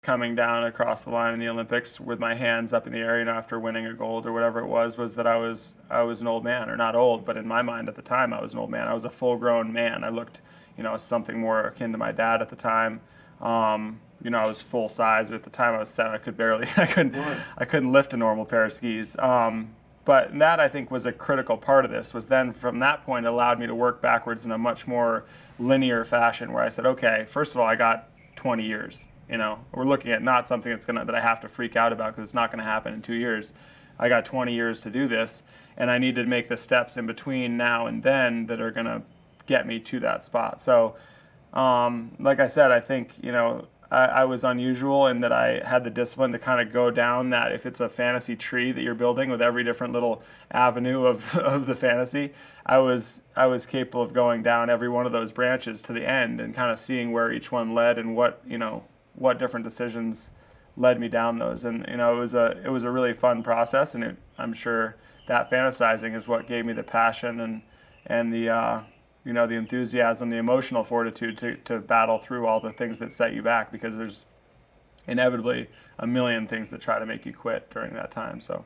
coming down across the line in the Olympics with my hands up in the air, after winning a gold or whatever it was that I was an old man, or not old, but in my mind at the time I was an old man. I was a full-grown man. I looked, something more akin to my dad at the time. I was full size, but at the time I was 7. I could barely, I couldn't lift a normal pair of skis. But that, I think, was a critical part of this, was then from that point it allowed me to work backwards in a much more linear fashion, where I said, okay, first of all, I got 20 years. We're looking at not something that I have to freak out about, because it's not going to happen in 2 years. I got 20 years to do this, and I need to make the steps in between now and then that are going to get me to that spot. So, like I said, I think, I was unusual in that I had the discipline to kind of go down that, if it's a fantasy tree that you're building with every different little avenue of the fantasy, I was capable of going down every one of those branches to the end and kind of seeing where each one led and what different decisions led me down those. And it was a really fun process, and I'm sure that fantasizing is what gave me the passion and the the enthusiasm, the emotional fortitude to battle through all the things that set you back, because there's inevitably a million things that try to make you quit during that time. So